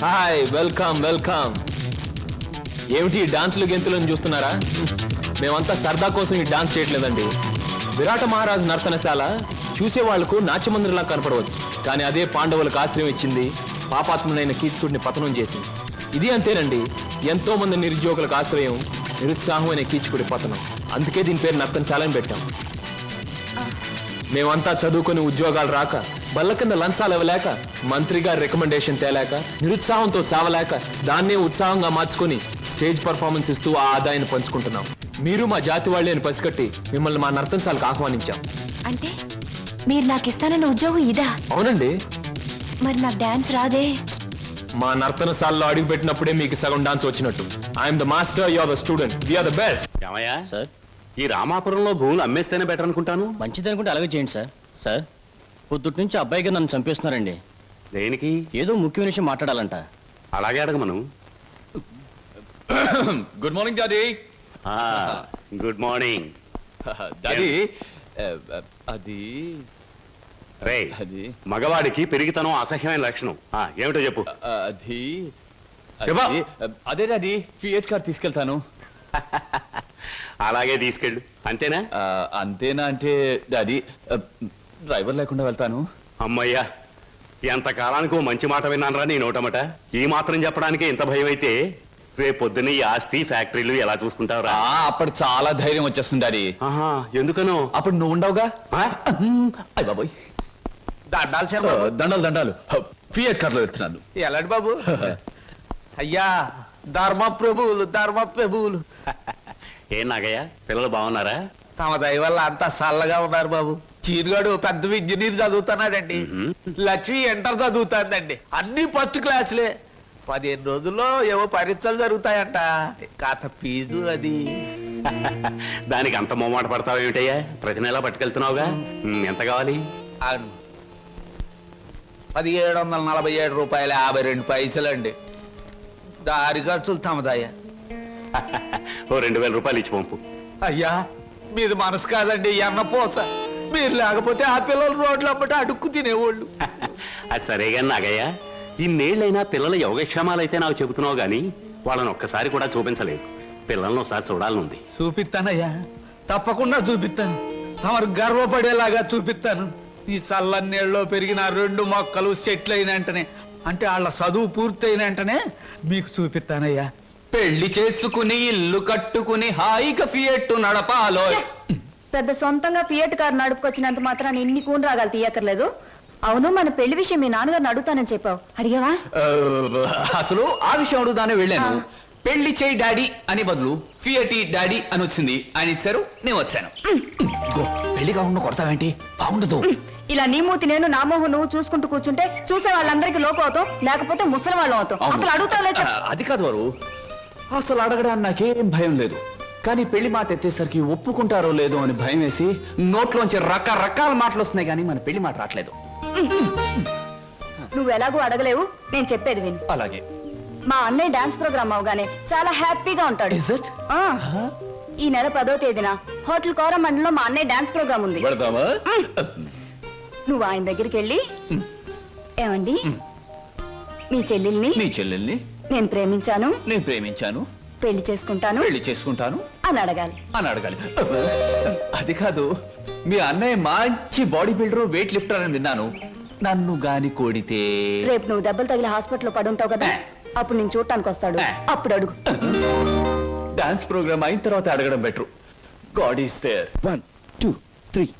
Hi, welcome welcome. ఏమిటి డాన్సులు గెంతులను చూస్తున్నారా? మేమంతా సరదా కోసం ఈ డాన్స్ చేయట్లేదండి. విరాట మహారాజు నర్తనశాల చూసే వాళ్లకు నాట్యమందిరంలా కనపడవచ్చు, కానీ అదే పాండవులకు ఆశ్రయం ఇచ్చింది, పాపాత్ముడైన కీచకుడిని పతనం చేసింది. ఇది అంతేనండి, ఎంతో మంది నిరుద్యోగులకు ఆశ్రయం, నిరుత్సాహం అనే కీచకుడి పతనం. అందుకే దీని పేరు నర్తనశాల అని పెట్టాం. మేమంతా చదువుకొని ఉద్యోగాలు రాక, బల్ల కింద లంచాలు ఇవ్వలేక, మంత్రి గారి రికమెండేషన్ తేలేక, నిరుత్సాహంతో చావలేక, దాన్నే ఉత్సాహంగా మార్చుకొని స్టేజ్ పర్ఫార్మెన్స్ ఇస్తూ ఆ ఆదాయాన్ని పంచుకుంటున్నాం. మీరు మా జాతి వాళ్ళే అని పసిగట్టి మిమ్మల్ని మా నర్తనశాలకు ఆహ్వానించాం. అంటే మీరు నాకు ఇస్తానన్న ఉద్యోగం ఇదా? అవునండి. మరి నాకు డాన్స్ రాదే? మా నర్తనశాలలో అడుగు పెట్టినప్పుడే మీకు సగం డాన్స్ వచ్చినట్టు. I'm the master, you are the student, we are the best. ఏమయ్యా సార్, ఈ రామాపురంలో భూములు అమ్మేస్తేనే బెటర్ అనుకుంటాను. మంచిది అనుకుంటే అలాగే చేయండి సార్. సార్, పొద్దుటి నుంచి అబ్బాయిగా నన్ను చంపేస్తున్నారండి. దేనికి? ఏదో ముఖ్యమైన విషయం మాట్లాడాలంట. అలాగే అడగమను. Good morning daddy. Good morning daddy. అది రే, మగవాడికి పెరిగితనం అసహ్యమైన లక్షణం. ఏమిటో చెప్పు. అది చెప్పా. అదే డాడీ, ఫియట్ కార్ తీసుకెళ్తాను. అలాగే తీసుకెళ్ళు. అంతేనా? అంతేనా అంటే డాడీ, డ్రైవర్ లేకుండా వెళ్తాను. అమ్మయ్యా, ఎంతకాలానికి ఓ మంచి మాట విన్నానరా నీ నోటమట. ఈ మాత్రం చెప్పడానికి ఇంత భయం అయితే రేపు పొద్దున్న ఈ ఆస్తి ఫ్యాక్టరీలు ఎలా చూసుకుంటావురా? అప్పుడు చాలా ధైర్యం వచ్చేస్తుంది డాడీ. ఎందుకనో? అప్పుడు నువ్వు ఉండవుగా. అయ్య బాబోయ్, దండాలు దండాలు. ఫియట్ కార్లో వెళ్తున్నాను. ఎలాంటి బాబు? అయ్యా, ధర్మ ప్రభువులు. ఏం నాగయ్య, పిల్లలు బాగున్నారా? తమ దయ వల్ల అంతా చల్లగా ఉన్నారు బాబు. చీరుగాడు పెద్ద ఇంజనీర్ చదువుతున్నాడండి. లక్ష్మి ఇంటర్ చదువుతాందండి. అన్ని ఫస్ట్ క్లాసులే. 15 రోజుల్లో ఏవో పరీక్షలు జరుగుతాయంట. కాత ఫీజు అది. దానికి అంత మొమ్మాట పడతావు ఏమిటయ్యా? ప్రతి నెలా పట్టుకెళ్తున్నావుగా. ఎంత కావాలి? 1747 రూపాయలు 52 పైసలండి. దారి ఖర్చులు తమదయ్యా. ఓ 2000 రూపాయలు ఇచ్చి పంపు. అయ్యా, మీది మనసు కాదండి, ఎన్నపోస. మీరు లేకపోతే ఆ పిల్లలు రోడ్లు అమ్మట అడుక్కు తినేవాళ్ళు. అది సరేగా నాగయ్య, ఇన్నేళ్ళైనా పిల్లల యోగక్షేమాలైతే నాకు చెబుతున్నావు గాని వాళ్ళని ఒక్కసారి కూడా చూపించలేదు. పిల్లల్ని ఒకసారి చూడాలనుంది. చూపిస్తానయ్యా, తప్పకుండా చూపిస్తాను. తమరు గర్వపడేలాగా చూపిస్తాను. ఈ చల్లన్నేళ్ళలో పెరిగిన 2 మొక్కలు సెటిల్ అయిన వెంటనే, అంటే వాళ్ళ చదువు పూర్తయిన వెంటనే మీకు చూపిస్తానయ్యా. పెళ్లి చేసుకుని ఇల్లు కట్టుకుని హాయిగా ఫియట్ నడపాలో. పెద్ద సొంతంగా ఫియట్ కార్ నడుపుకొచ్చినంత మాత్రాన్ని ఇన్ని కూని రాగాలు తీయక్కర్లేదు. అవును, మన పెళ్లి విషయం మీ నాన్నగారిని అడుగుతానని చెప్పావు, అడిగావా? అసలు ఆ విషయం అడుగుతానే వెళ్ళాను. పెళ్లి చేయి డాడీ అని బదులు ఫియటి డాడీ అని వచ్చింది. ఆయన ఇచ్చారు, నేను వచ్చాను. పెళ్లి కాకుండా కొడతావేంటి? బాగుండదు. ఇలా నీ మూతి నేను, నా మోహం నువ్వు చూసుకుంటూ కూర్చుంటే చూసే వాళ్ళందరికీ లోపం అవుతాం, లేకపోతే ముసలి వాళ్ళం అవుతాం. అసలు అడుగుతావులే. అది కాదు వారు, అసలు అడగడానికి నాకేం భయం లేదు. కానీ పెళ్లి మాట ఎత్తేసరికి ఒప్పుకుంటారో లేదో అని భయం వేసి నోట్లోంచి రకరకాల మాటలు వస్తున్నాయి, కానీ మన పెళ్లి మాట రావట్లేదు. నువ్వు ఎలాగో అడగలేవు, నేను చెప్పేది విను. అలాగే. మా అన్నయ్య డాన్స్ ప్రోగ్రామ్ అవగానే చాలా హ్యాపీగా ఉంటాడు. ఈ నెల 10వ తేదీన హోటల్ కోరమండలో మా అన్నయ్య డాన్స్ ప్రోగ్రామ్ ఉంది. నువ్వు ఆయన దగ్గరికి వెళ్ళి, ఏమండి మీ చెల్లెల్ని నేను ప్రేమించాను, పెళ్లి చేసుకుంటాను అని అడగాలి. అది కాదు, మీ అన్నయ్య మంచి బాడీ బిల్డర్, వెయిట్ లిఫ్టర్ అని విన్నాను. నన్ను గాని కోడితే రేపు నువ్వు దెబ్బలు తగిలి హాస్పిటల్లో పడుంటావు కదా, అప్పుడు నేను చూడటానికి వస్తాడు, అప్పుడు అడుగు. డాన్స్ ప్రోగ్రామ్ అయిన తర్వాత అడగడం బెటర్. God is there. 1 2